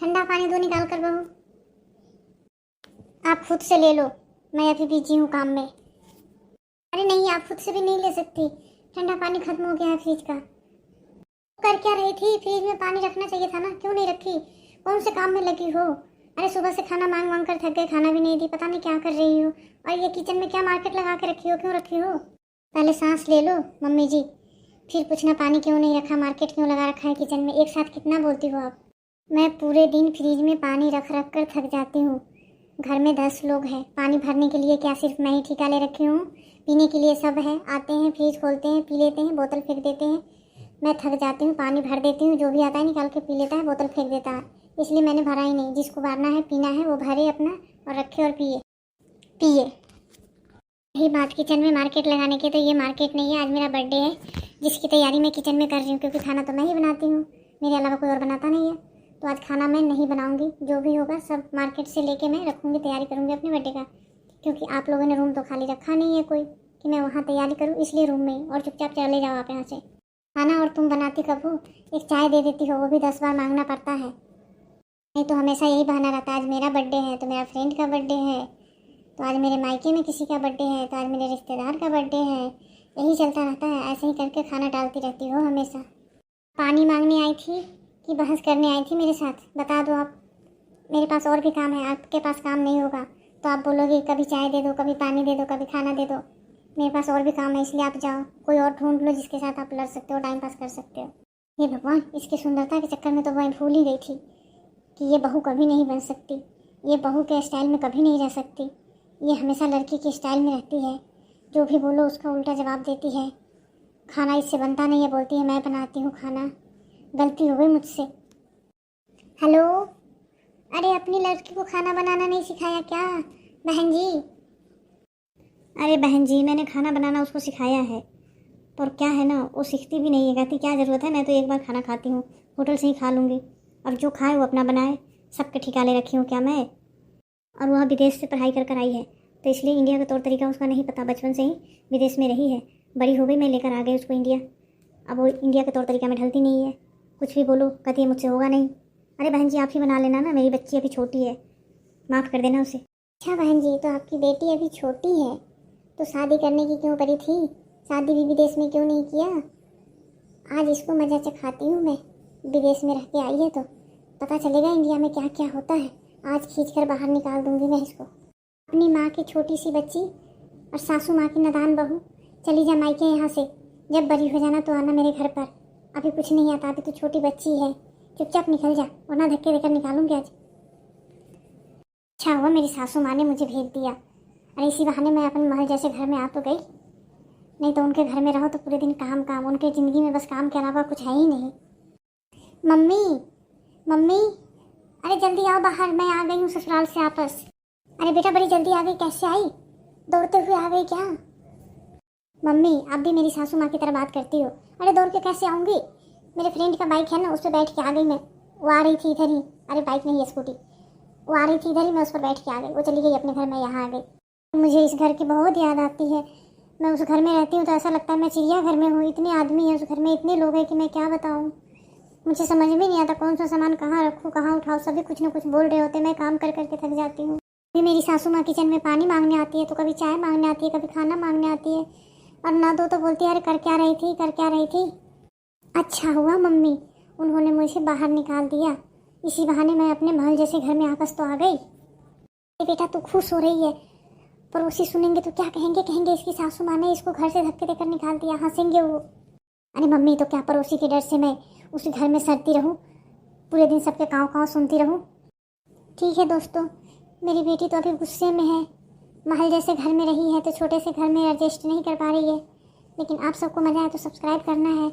ठंडा पानी दो निकाल कर बहू। आप खुद से ले लो, मैं अभी बिजी हूँ काम में। अरे नहीं, आप खुद से भी नहीं ले सकती, ठंडा पानी खत्म हो गया है फ्रिज का। कर क्या रही थी? फ्रिज में पानी रखना चाहिए था ना, क्यों नहीं रखी? कौन से काम में लगी हो? अरे सुबह से खाना मांग मांग कर थक गए, खाना भी नहीं दी, पता नहीं क्या कर रही हो। और ये किचन में क्या मार्केट लगा के रखी हो, क्यों रखी हो? पहले सांस ले लो मम्मी जी, फिर पूछना पानी क्यों नहीं रखा, मार्केट क्यों लगा रखा है किचन में। एक साथ कितना बोलती हो आप? मैं पूरे दिन फ्रिज में पानी रख रख कर थक जाती हूँ। घर में 10 लोग हैं, पानी भरने के लिए क्या सिर्फ मैं ही ठिका ले रखी हूँ? पीने के लिए सब है, आते हैं फ्रिज खोलते हैं, पी लेते हैं, बोतल फेंक देते हैं। मैं थक जाती हूँ, पानी भर देती हूँ, जो भी आता है निकाल के पी लेता है, बोतल फेंक देता है। इसलिए मैंने भरा ही नहीं। जिसको भरना है पीना है वो भरे अपना और रखे और पिए पिए। यही बात किचन में मार्केट लगाने की, तो ये मार्केट नहीं है। आज मेरा बर्थडे है जिसकी तैयारी मैं किचन में कर रही हूँ, क्योंकि खाना तो मैं ही बनाती हूँ, मेरे अलावा कोई और बनाता नहीं है। तो आज खाना मैं नहीं बनाऊँगी, जो भी होगा सब मार्केट से लेके मैं रखूँगी, तैयारी करूँगी अपने बर्थडे का। क्योंकि आप लोगों ने रूम तो खाली रखा नहीं है कोई कि मैं वहाँ तैयारी करूँ, इसलिए रूम में। और चुपचाप चले जाओ आप यहाँ से। खाना और तुम बनाती कब हो? एक चाय दे देती हो, वो भी 10 बार मांगना पड़ता है। नहीं तो हमेशा यही बहाना रहता है, आज मेरा बर्थडे है तो मेरा फ्रेंड का बर्थडे है, तो आज मेरे मायके में किसी का बर्थडे है, तो आज मेरे रिश्तेदार का बर्थडे है। यही चलता रहता है, ऐसे ही करके खाना डालती रहती हो हमेशा। पानी मांगने आई थी कि बहस करने आई थी मेरे साथ? बता दो आप। मेरे पास और भी काम है, आपके पास काम नहीं होगा तो आप बोलोगे कभी चाय दे दो, कभी पानी दे दो, कभी खाना दे दो। मेरे पास और भी काम है, इसलिए आप जाओ, कोई और ढूंढ लो जिसके साथ आप लड़ सकते हो, टाइम पास कर सकते हो। हे भगवान, इसकी सुंदरता के चक्कर में तो मैं भूल ही गई थी कि ये बहू कभी नहीं बन सकती, ये बहू के स्टाइल में कभी नहीं रह सकती। ये हमेशा लड़की के स्टाइल में रहती है, जो भी बोलो उसका उल्टा जवाब देती है। खाना इससे बनता नहीं है, बोलती है मैं बनाती हूँ खाना। गलती हो गई मुझसे। हेलो, अरे अपनी लड़की को खाना बनाना नहीं सिखाया क्या बहन जी? अरे बहन जी, मैंने खाना बनाना उसको सिखाया है, पर क्या है ना, वो सीखती भी नहीं है। कहती क्या ज़रूरत है, मैं तो एक बार खाना खाती हूँ, होटल से ही खा लूँगी। और जो खाए वो अपना बनाए, सबके ठिकाने रखी हूँ क्या मैं? और वह विदेश से पढ़ाई कर कर आई है, तो इसलिए इंडिया का तौर तरीका उसका नहीं पता। बचपन से ही विदेश में रही है, बड़ी हो गई मैं लेकर आ गई उसको इंडिया। अब वो इंडिया के तौर तरीका में ढलती नहीं है, कुछ भी बोलो कहती है मुझसे होगा नहीं। अरे बहन जी, आप ही बना लेना ना, मेरी बच्ची अभी छोटी है, माफ़ कर देना उसे। अच्छा बहन जी, तो आपकी बेटी अभी छोटी है तो शादी करने की क्यों पड़ी थी? शादी भी विदेश में क्यों नहीं किया? आज इसको मजा चखाती हूँ मैं, विदेश में रह के आई है तो पता चलेगा इंडिया में क्या क्या होता है। आज खींच कर बाहर निकाल दूंगी मैं इसको। अपनी माँ की छोटी सी बच्ची और सासू माँ की नादान बहू, चली जा मायके यहाँ से। जब बड़ी हो जाना तो आना मेरे घर पर। अभी कुछ नहीं आता, अभी तो छोटी बच्ची है, चुपचाप निकल जा वरना धक्के देकर निकालूंगी आज। अच्छा हुआ मेरी सासू माँ ने मुझे भेज दिया, अरे इसी बहाने मैं अपने महल जैसे घर में आ तो गई, नहीं तो उनके घर में रहो तो पूरे दिन काम काम, उनके ज़िंदगी में बस काम के अलावा कुछ है ही नहीं। मम्मी मम्मी, अरे जल्दी आओ बाहर, मैं आ गई हूँ ससुराल से वापस। अरे बेटा बड़ी जल्दी आ गई, कैसे आई? दौड़ते हुए आ गई क्या? मम्मी आप भी मेरी सासू माँ की तरह बात करती हो। अरे दौड़ के कैसे आऊँगी? मेरे फ्रेंड का बाइक है ना, उस पर बैठ के आ गई मैं। वो आ रही थी इधर ही, अरे बाइक नहीं है स्कूटी, वो आ रही थी इधर ही, मैं उस पर बैठ के आ गई। वो चली गई अपने घर, मैं यहाँ आ गई। मुझे इस घर की बहुत याद आती है। मैं उस घर में रहती हूँ तो ऐसा लगता है मैं चिड़ियाघर में हूँ। इतने आदमी हैं उस घर में, इतने लोग हैं कि मैं क्या बताऊँ। मुझे समझ में नहीं आता कौन सा सामान कहाँ रखूँ, कहाँ उठाऊँ। सभी कुछ ना कुछ बोल रहे होते, मैं काम कर करके थक जाती हूँ। अभी मेरी सासू माँ किचन में पानी मांगने आती है, तो कभी चाय मांगने आती है, कभी खाना मांगने आती है, और ना दो तो बोलती है अरे कर क्या रही थी, कर क्या रही थी। अच्छा हुआ मम्मी उन्होंने मुझे बाहर निकाल दिया, इसी बहाने मैं अपने महल जैसे घर में वापस तो आ गई। बेटा तू खुश हो रही है, पड़ोसी सुनेंगे तो क्या कहेंगे? कहेंगे इसकी सासू माँ ने इसको घर से धक्के देकर निकाल दिया, हंसेंगे वो। अरे मम्मी तो क्या पड़ोसी के डर से मैं उसी घर में सड़ती रहूं, पूरे दिन सबके काँव काँव सुनती रहूं? ठीक है दोस्तों, मेरी बेटी तो अभी गुस्से में है, महल जैसे घर में रही है तो छोटे से घर में एडजस्ट नहीं कर पा रही है। लेकिन आप सबको मज़ा आए तो सब्सक्राइब करना है।